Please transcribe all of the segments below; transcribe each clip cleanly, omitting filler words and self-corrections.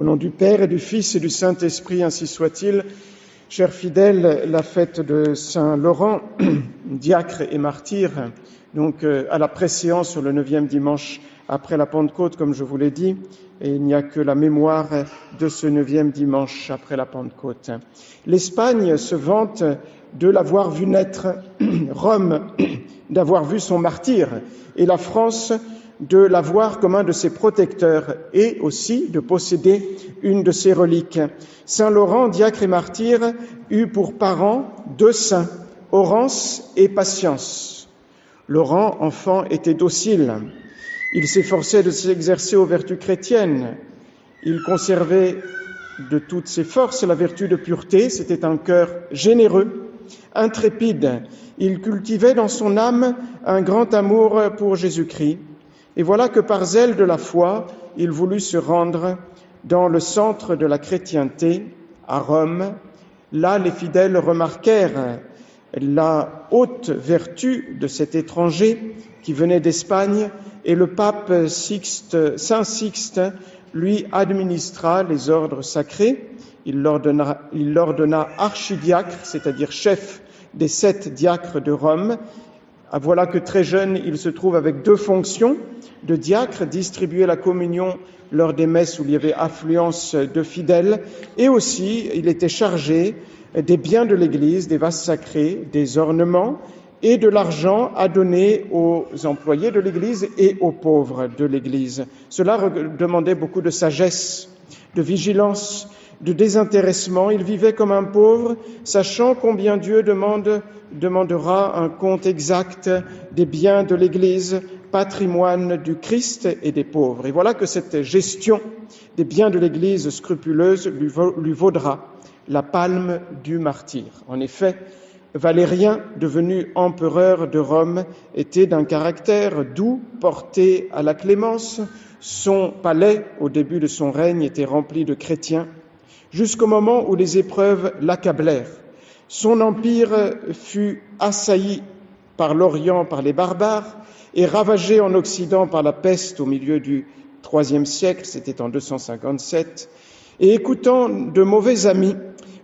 Au nom du Père et du Fils et du Saint-Esprit, ainsi soit-il. Chers fidèles, la fête de Saint Laurent, diacre et martyr, donc à la préséance sur le 9e dimanche après la Pentecôte, comme je vous l'ai dit, et il n'y a que la mémoire de ce 9e dimanche après la Pentecôte. L'Espagne se vante de l'avoir vu naître, Rome d'avoir vu son martyr, et la France de l'avoir comme un de ses protecteurs et aussi de posséder une de ses reliques. Saint Laurent, diacre et martyr, eut pour parents 2 saints, Orance et Patience. Laurent, enfant, était docile. Il s'efforçait de s'exercer aux vertus chrétiennes. Il conservait de toutes ses forces la vertu de pureté. C'était un cœur généreux, intrépide. Il cultivait dans son âme un grand amour pour Jésus-Christ. Et voilà que par zèle de la foi, il voulut se rendre dans le centre de la chrétienté, à Rome. Là, les fidèles remarquèrent la haute vertu de cet étranger qui venait d'Espagne, et le pape Saint Sixte lui administra les ordres sacrés. Il l'ordonna archidiacre, c'est-à-dire chef des 7 diacres de Rome. Voilà que très jeune, il se trouve avec 2 fonctions de diacre, distribuer la communion lors des messes où il y avait affluence de fidèles, et aussi il était chargé des biens de l'Église, des vases sacrés, des ornements et de l'argent à donner aux employés de l'Église et aux pauvres de l'Église. Cela demandait beaucoup de sagesse, de vigilance, de désintéressement. Il vivait comme un pauvre, sachant combien Dieu demandera un compte exact des biens de l'Église, patrimoine du Christ et des pauvres. Et voilà que cette gestion des biens de l'Église scrupuleuse lui vaudra la palme du martyr. En effet, Valérien, devenu empereur de Rome, était d'un caractère doux, porté à la clémence. Son palais, au début de son règne, était rempli de chrétiens, jusqu'au moment où les épreuves l'accablèrent. Son empire fut assailli par l'Orient, par les barbares, et ravagé en Occident par la peste au milieu du IIIe siècle, c'était en 257. Et écoutant de mauvais amis,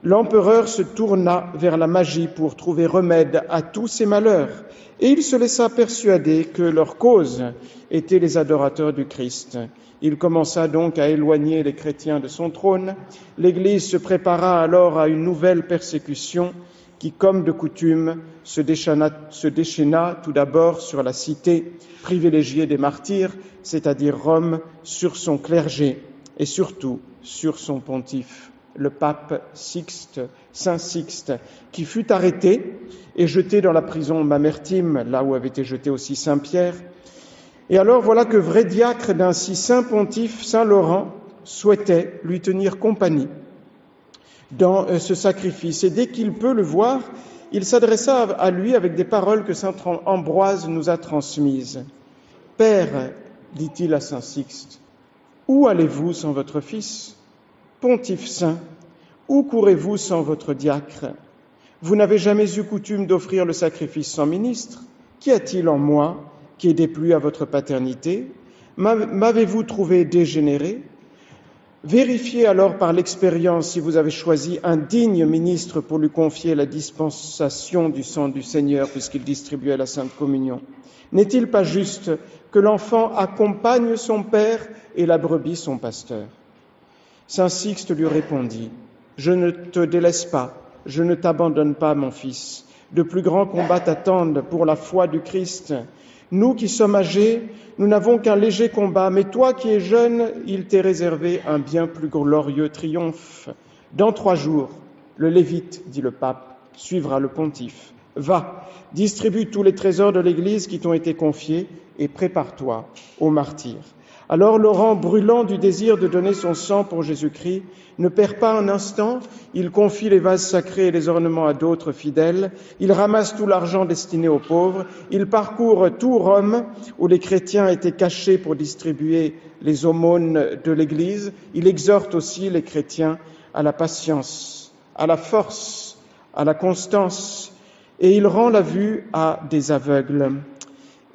l'empereur se tourna vers la magie pour trouver remède à tous ses malheurs, et il se laissa persuader que leur cause était les adorateurs du Christ. Il commença donc à éloigner les chrétiens de son trône. L'Église se prépara alors à une nouvelle persécution qui, comme de coutume, se déchaîna tout d'abord sur la cité privilégiée des martyrs, c'est-à-dire Rome, sur son clergé et surtout sur son pontife, le pape Sixte, Saint Sixte, qui fut arrêté et jeté dans la prison Mamertime, là où avait été jeté aussi Saint Pierre. Et alors voilà que vrai diacre d'un si saint pontife, Saint Laurent, souhaitait lui tenir compagnie dans ce sacrifice. Et dès qu'il peut le voir, il s'adressa à lui avec des paroles que saint Ambroise nous a transmises. « Père, dit-il à saint Sixte, où allez-vous sans votre fils ? Pontife saint, où courez-vous sans votre diacre ? Vous n'avez jamais eu coutume d'offrir le sacrifice sans ministre. Qu'y a-t-il en moi qui est déplu à votre paternité ? M'avez-vous trouvé dégénéré ? Vérifiez alors par l'expérience si vous avez choisi un digne ministre pour lui confier la dispensation du sang du Seigneur puisqu'il distribuait la Sainte Communion. N'est-il pas juste que l'enfant accompagne son père et la brebis son pasteur ? Saint Sixte lui répondit : « Je ne te délaisse pas, je ne t'abandonne pas, mon fils. De plus grands combats t'attendent pour la foi du Christ. Nous qui sommes âgés, nous n'avons qu'un léger combat, mais toi qui es jeune, il t'est réservé un bien plus glorieux triomphe. Dans 3 jours, le Lévite, dit le pape, suivra le pontife. Va, distribue tous les trésors de l'Église qui t'ont été confiés et prépare-toi au martyr. » Alors Laurent, brûlant du désir de donner son sang pour Jésus-Christ, ne perd pas un instant, il confie les vases sacrés et les ornements à d'autres fidèles, il ramasse tout l'argent destiné aux pauvres, il parcourt tout Rome où les chrétiens étaient cachés pour distribuer les aumônes de l'Église, il exhorte aussi les chrétiens à la patience, à la force, à la constance, et il rend la vue à des aveugles.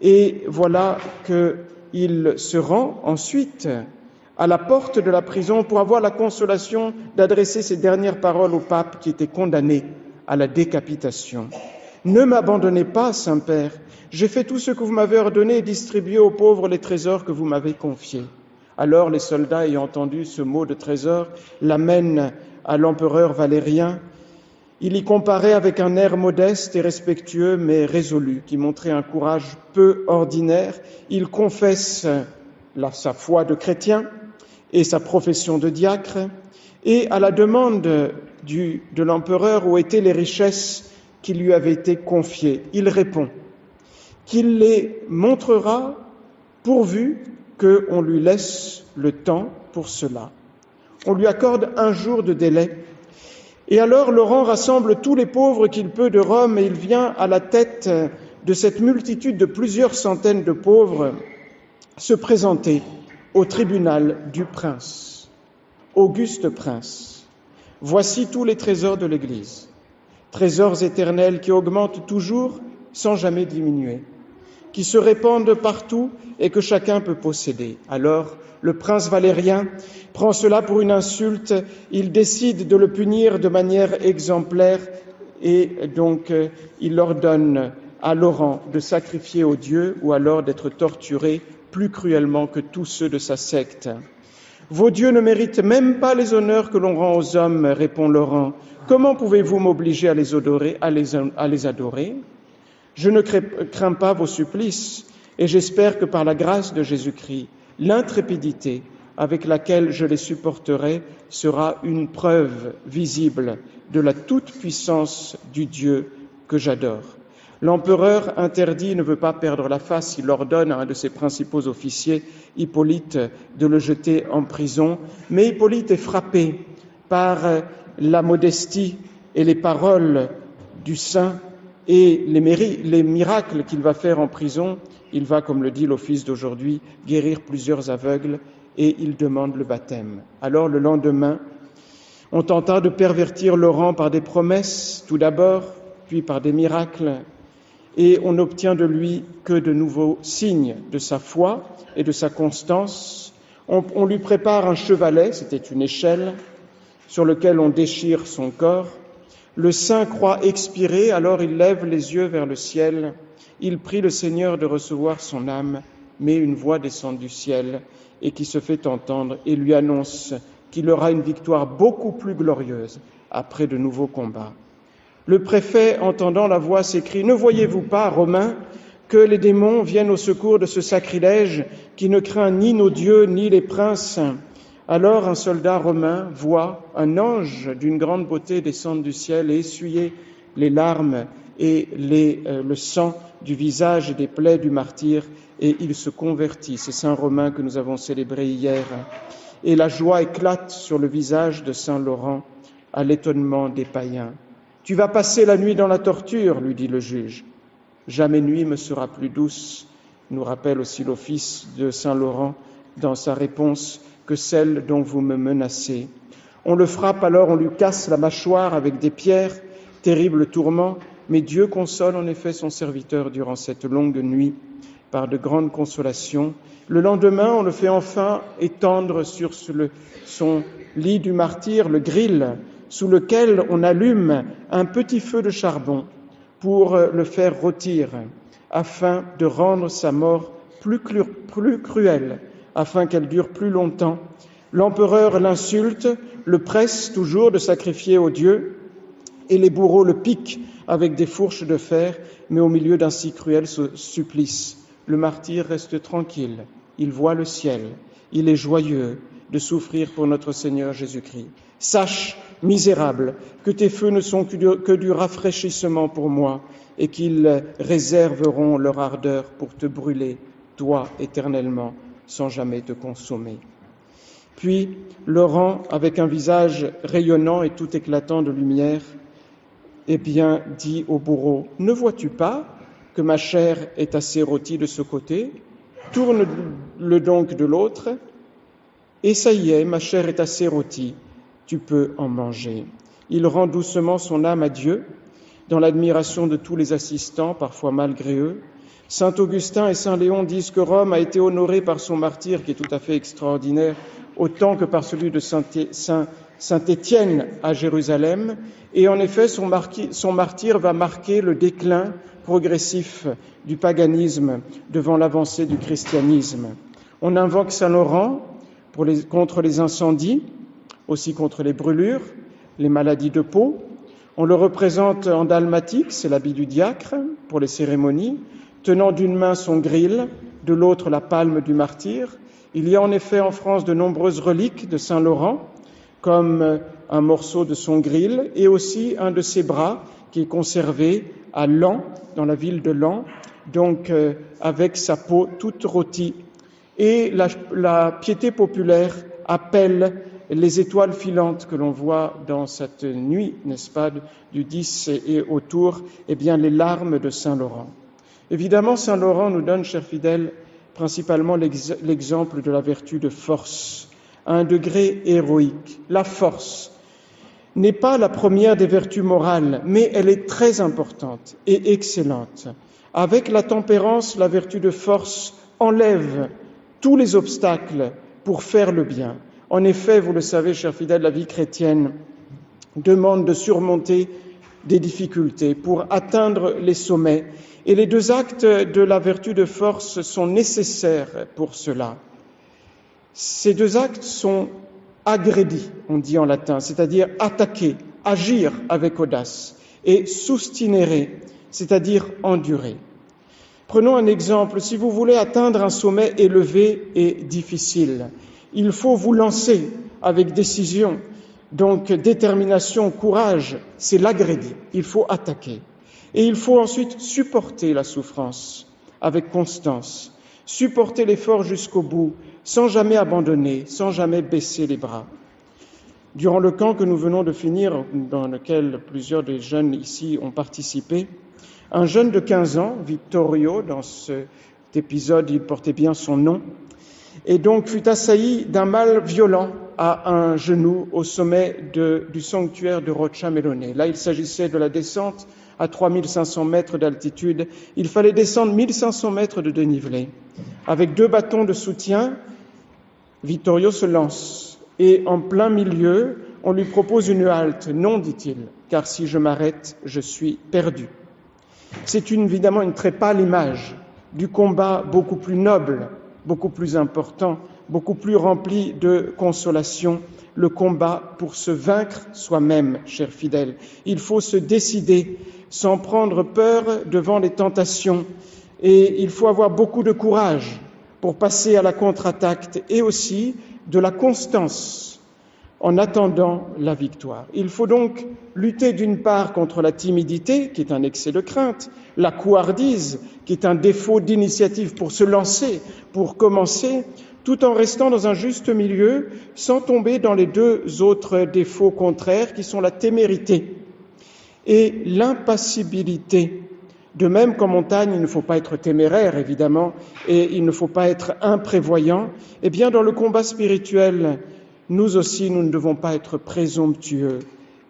Et voilà que il se rend ensuite à la porte de la prison pour avoir la consolation d'adresser ces dernières paroles au pape qui était condamné à la décapitation. « Ne m'abandonnez pas, Saint-Père, j'ai fait tout ce que vous m'avez ordonné et distribué aux pauvres les trésors que vous m'avez confiés. » Alors les soldats, ayant entendu ce mot de trésor, l'amènent à l'empereur Valérien. Il y comparait avec un air modeste et respectueux, mais résolu, qui montrait un courage peu ordinaire. Il confesse sa foi de chrétien et sa profession de diacre. Et à la demande de l'empereur où étaient les richesses qui lui avaient été confiées, il répond qu'il les montrera pourvu qu'on lui laisse le temps pour cela. On lui accorde 1 jour de délai. Et alors Laurent rassemble tous les pauvres qu'il peut de Rome et il vient à la tête de cette multitude de plusieurs centaines de pauvres se présenter au tribunal du prince. Auguste prince, voici tous les trésors de l'Église, trésors éternels qui augmentent toujours sans jamais diminuer, qui se répandent partout et que chacun peut posséder. Alors, le prince Valérien prend cela pour une insulte, il décide de le punir de manière exemplaire et donc il ordonne à Laurent de sacrifier aux dieux ou alors d'être torturé plus cruellement que tous ceux de sa secte. « Vos dieux ne méritent même pas les honneurs que l'on rend aux hommes, répond Laurent. Comment pouvez-vous m'obliger à les adorer ? Je ne crains pas vos supplices et j'espère que par la grâce de Jésus-Christ, l'intrépidité avec laquelle je les supporterai sera une preuve visible de la toute-puissance du Dieu que j'adore. » L'empereur interdit, ne veut pas perdre la face, il ordonne à un de ses principaux officiers, Hippolyte, de le jeter en prison. Mais Hippolyte est frappé par la modestie et les paroles du saint et les miracles qu'il va faire en prison. Il va, comme le dit l'office d'aujourd'hui, guérir plusieurs aveugles et il demande le baptême. Alors le lendemain, on tenta de pervertir Laurent par des promesses, tout d'abord, puis par des miracles, et on n'obtient de lui que de nouveaux signes de sa foi et de sa constance. On lui prépare un chevalet, c'était une échelle, sur lequel on déchire son corps. Le saint croit expirer, alors il lève les yeux vers le ciel. Il prie le Seigneur de recevoir son âme, mais une voix descend du ciel et qui se fait entendre et lui annonce qu'il aura une victoire beaucoup plus glorieuse après de nouveaux combats. Le préfet, entendant la voix, s'écrie « Ne voyez-vous pas, Romains, que les démons viennent au secours de ce sacrilège qui ne craint ni nos dieux ni les princes ?» Alors un soldat romain voit un ange d'une grande beauté descendre du ciel et essuyer les larmes et le sang du visage et des plaies du martyr, et il se convertit. C'est Saint Romain que nous avons célébré hier. Et la joie éclate sur le visage de Saint Laurent à l'étonnement des païens. « Tu vas passer la nuit dans la torture, lui dit le juge. Jamais nuit me sera plus douce, nous rappelle aussi l'office de Saint Laurent dans sa réponse, que celle dont vous me menacez. On le frappe alors, on lui casse la mâchoire avec des pierres, terrible tourment, mais Dieu console en effet son serviteur durant cette longue nuit par de grandes consolations. Le lendemain, on le fait enfin étendre sur son lit du martyr, le gril, sous lequel on allume un petit feu de charbon pour le faire rôtir, afin de rendre sa mort plus cruelle, afin qu'elle dure plus longtemps. L'empereur l'insulte, le presse toujours de sacrifier aux dieux, et les bourreaux le piquent avec des fourches de fer, mais au milieu d'un si cruel supplice, le martyr reste tranquille, il voit le ciel, il est joyeux de souffrir pour notre Seigneur Jésus-Christ. Sache, misérable, que tes feux ne sont que du rafraîchissement pour moi, et qu'ils réserveront leur ardeur pour te brûler, toi, éternellement, sans jamais te consommer. Puis, Laurent, avec un visage rayonnant et tout éclatant de lumière, dit au bourreau, « Ne vois-tu pas que ma chair est assez rôtie de ce côté? Tourne-le donc de l'autre, et ça y est, ma chair est assez rôtie, tu peux en manger. » Il rend doucement son âme à Dieu, dans l'admiration de tous les assistants, parfois malgré eux. Saint Augustin et Saint Léon disent que Rome a été honorée par son martyr, qui est tout à fait extraordinaire, autant que par celui de Saint Étienne à Jérusalem. Et en effet, son martyr va marquer le déclin progressif du paganisme devant l'avancée du christianisme. On invoque Saint Laurent contre les incendies, aussi contre les brûlures, les maladies de peau. On le représente en dalmatique, c'est l'habit du diacre, pour les cérémonies, tenant d'une main son gril, de l'autre la palme du martyr. Il y a en effet en France de nombreuses reliques de Saint Laurent, comme un morceau de son gril et aussi un de ses bras qui est conservé à Laon, dans la ville de Laon, donc avec sa peau toute rôtie. Et la piété populaire appelle les étoiles filantes que l'on voit dans cette nuit, n'est-ce pas, du 10 et autour, eh bien les larmes de Saint Laurent. Évidemment, Saint Laurent nous donne, chers fidèles, principalement l'exemple de la vertu de force, à un degré héroïque. La force n'est pas la première des vertus morales, mais elle est très importante et excellente. Avec la tempérance, la vertu de force enlève tous les obstacles pour faire le bien. En effet, vous le savez, chers fidèles, la vie chrétienne demande de surmonter des difficultés pour atteindre les sommets. Et les deux actes de la vertu de force sont nécessaires pour cela. Ces deux actes sont agredi, on dit en latin, c'est-à-dire attaquer, agir avec audace, et sustinere, c'est-à-dire endurer. Prenons un exemple. Si vous voulez atteindre un sommet élevé et difficile, il faut vous lancer avec décision, donc détermination, courage, c'est l'agredi, il faut attaquer. Et il faut ensuite supporter la souffrance avec constance, supporter l'effort jusqu'au bout, sans jamais abandonner, sans jamais baisser les bras. Durant le camp que nous venons de finir, dans lequel plusieurs des jeunes ici ont participé, un jeune de 15 ans, Vittorio, dans cet épisode, il portait bien son nom, et donc fut assailli d'un mal violent à un genou au sommet du sanctuaire de Roccia Melone. Là, il s'agissait de la descente à 3500 mètres d'altitude. Il fallait descendre 1500 mètres de dénivelé. Avec 2 bâtons de soutien, Vittorio se lance et en plein milieu, on lui propose une halte. Non, dit-il, car si je m'arrête, je suis perdu. C'est évidemment une très pâle image du combat beaucoup plus noble, beaucoup plus important, beaucoup plus rempli de consolation, le combat pour se vaincre soi-même, chers fidèles. Il faut se décider sans prendre peur devant les tentations et il faut avoir beaucoup de courage pour passer à la contre-attaque et aussi de la constance en attendant la victoire. Il faut donc lutter d'une part contre la timidité, qui est un excès de crainte, la couardise, qui est un défaut d'initiative pour se lancer, pour commencer, tout en restant dans un juste milieu, sans tomber dans les 2 autres défauts contraires, qui sont la témérité et l'impassibilité. De même qu'en montagne, il ne faut pas être téméraire, évidemment, et il ne faut pas être imprévoyant, eh bien, dans le combat spirituel, nous aussi, nous ne devons pas être présomptueux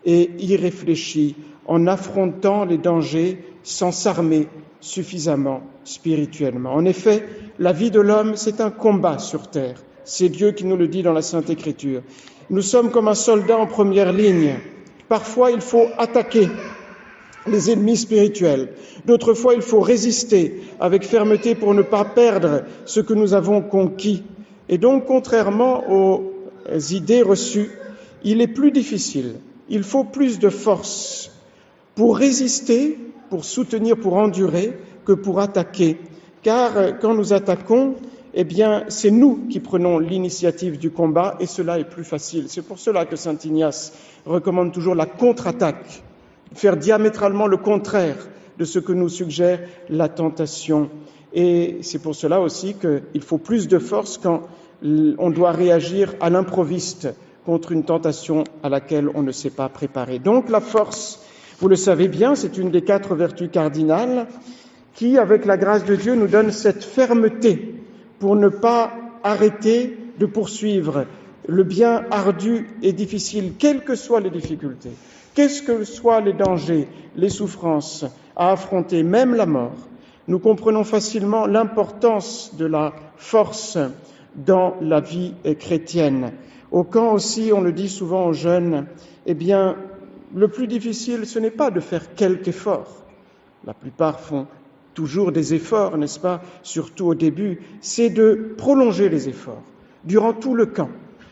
et irréfléchis en affrontant les dangers sans s'armer suffisamment spirituellement. En effet, la vie de l'homme, c'est un combat sur terre. C'est Dieu qui nous le dit dans la Sainte Écriture. Nous sommes comme un soldat en première ligne. Parfois, il faut attaquer les ennemis spirituels. D'autres fois, il faut résister avec fermeté pour ne pas perdre ce que nous avons conquis. Et donc, contrairement aux idées reçues, il est plus difficile. Il faut plus de force pour résister, pour soutenir, pour endurer, que pour attaquer. Car quand nous attaquons, eh bien, c'est nous qui prenons l'initiative du combat et cela est plus facile. C'est pour cela que saint Ignace recommande toujours la contre-attaque, faire diamétralement le contraire de ce que nous suggère la tentation. Et c'est pour cela aussi qu'il faut plus de force quand on doit réagir à l'improviste contre une tentation à laquelle on ne s'est pas préparé. Donc la force, vous le savez bien, c'est une des 4 vertus cardinales qui, avec la grâce de Dieu, nous donne cette fermeté pour ne pas arrêter de poursuivre le bien ardu et difficile, quelles que soient les difficultés, quels que soient les dangers, les souffrances à affronter, même la mort. Nous comprenons facilement l'importance de la force dans la vie chrétienne. Au camp aussi, on le dit souvent aux jeunes, eh bien, le plus difficile, ce n'est pas de faire quelque effort. La plupart font toujours des efforts, n'est-ce pas, surtout au début, c'est de prolonger les efforts durant tout le camp,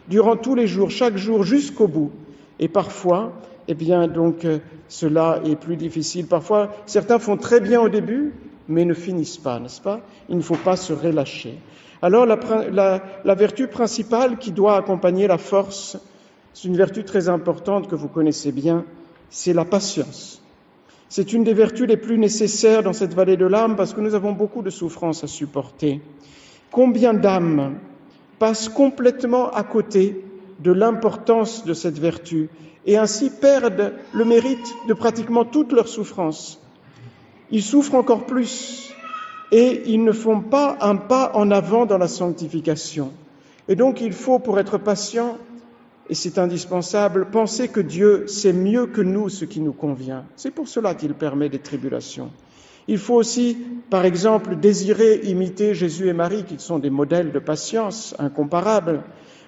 durant tous les jours, chaque jour jusqu'au bout. Et parfois, eh bien, donc, cela est plus difficile. Parfois, certains font très bien au début, mais ne finissent pas, n'est-ce pas? Il ne faut pas se relâcher. Alors, la vertu principale qui doit accompagner la force, c'est une vertu très importante que vous connaissez bien, c'est la patience. C'est une des vertus les plus nécessaires dans cette vallée de l'âme parce que nous avons beaucoup de souffrances à supporter. Combien d'âmes passent complètement à côté de l'importance de cette vertu et ainsi perdent le mérite de pratiquement toutes leurs souffrances. Ils souffrent encore plus et ils ne font pas un pas en avant dans la sanctification. Et donc il faut, pour être patient, et c'est indispensable, penser que Dieu sait mieux que nous ce qui nous convient. C'est pour cela qu'il permet des tribulations. Il faut aussi, par exemple, désirer imiter Jésus et Marie, qui sont des modèles de patience incomparables.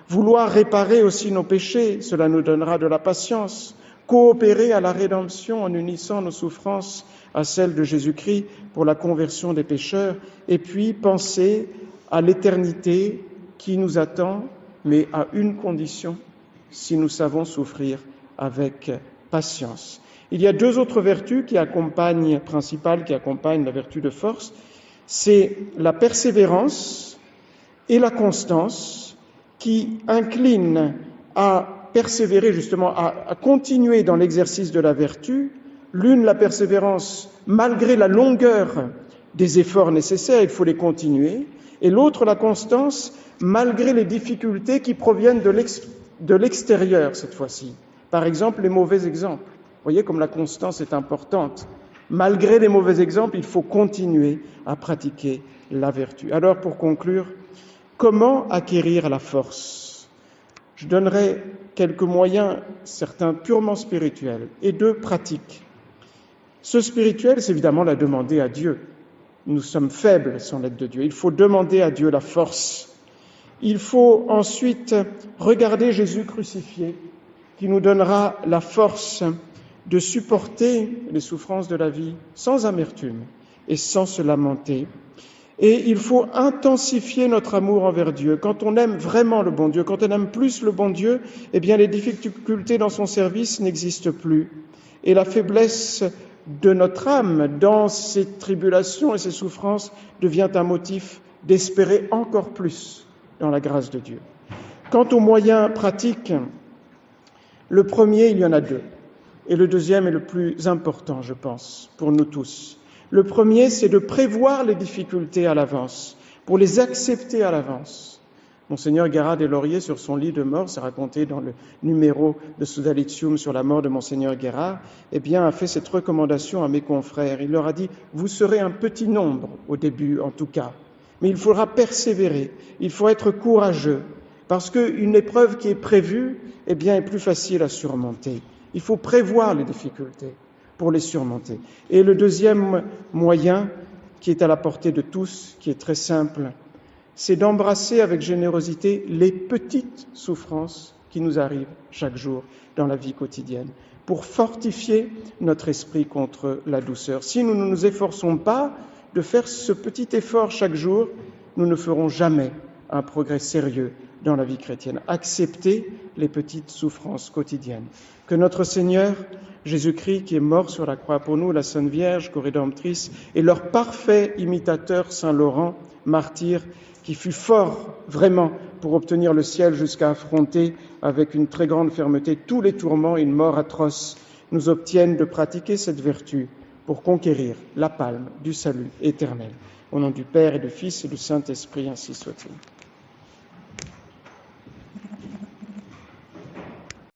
Vouloir réparer aussi nos péchés, cela nous donnera de la patience. Coopérer à la rédemption en unissant nos souffrances à celles de Jésus-Christ pour la conversion des pécheurs. Et puis penser à l'éternité qui nous attend, mais à une condition, si nous savons souffrir avec patience. Il y a deux autres vertus principales qui accompagnent la vertu de force, c'est la persévérance et la constance qui inclinent à persévérer justement, à continuer dans l'exercice de la vertu. L'une, la persévérance, malgré la longueur des efforts nécessaires, il faut les continuer, et l'autre, la constance, malgré les difficultés qui proviennent de l'extérieur cette fois-ci. Par exemple, les mauvais exemples. Vous voyez comme la constance est importante. Malgré les mauvais exemples, il faut continuer à pratiquer la vertu. Alors, pour conclure, comment acquérir la force? Je donnerai quelques moyens, certains purement spirituels, et deux pratiques. Ce spirituel, c'est évidemment la demander à Dieu. Nous sommes faibles sans l'aide de Dieu. Il faut demander à Dieu la force. Il faut ensuite regarder Jésus crucifié, qui nous donnera la force de supporter les souffrances de la vie sans amertume et sans se lamenter. Et il faut intensifier notre amour envers Dieu. Quand on aime vraiment le bon Dieu, quand on aime plus le bon Dieu, eh bien les difficultés dans son service n'existent plus. Et la faiblesse de notre âme dans ces tribulations et ces souffrances devient un motif d'espérer encore plus dans la grâce de Dieu. Quant aux moyens pratiques, le premier, il y en a deux. Et le deuxième est le plus important, je pense, pour nous tous. Le premier, c'est de prévoir les difficultés à l'avance, pour les accepter à l'avance. Monseigneur Guérard des Lauriers, sur son lit de mort, c'est raconté dans le numéro de Sodalitium sur la mort de Monseigneur Guérard, eh bien, a fait cette recommandation à mes confrères. Il leur a dit, vous serez un petit nombre, au début en tout cas, mais il faudra persévérer, il faut être courageux, parce qu'une épreuve qui est prévue, eh bien, est plus facile à surmonter. Il faut prévoir les difficultés pour les surmonter. Et le deuxième moyen, qui est à la portée de tous, qui est très simple, c'est d'embrasser avec générosité les petites souffrances qui nous arrivent chaque jour dans la vie quotidienne, pour fortifier notre esprit contre la douceur. Si nous ne nous efforçons pas de faire ce petit effort chaque jour, nous ne ferons jamais un progrès sérieux dans la vie chrétienne. Accepter les petites souffrances quotidiennes. Que notre Seigneur Jésus-Christ, qui est mort sur la croix pour nous, la Sainte Vierge, co-rédemptrice, et leur parfait imitateur, Saint Laurent, martyr, qui fut fort vraiment pour obtenir le ciel jusqu'à affronter avec une très grande fermeté tous les tourments et une mort atroce, nous obtiennent de pratiquer cette vertu pour conquérir la palme du salut éternel. Au nom du Père et du Fils et du Saint-Esprit, ainsi soit-il.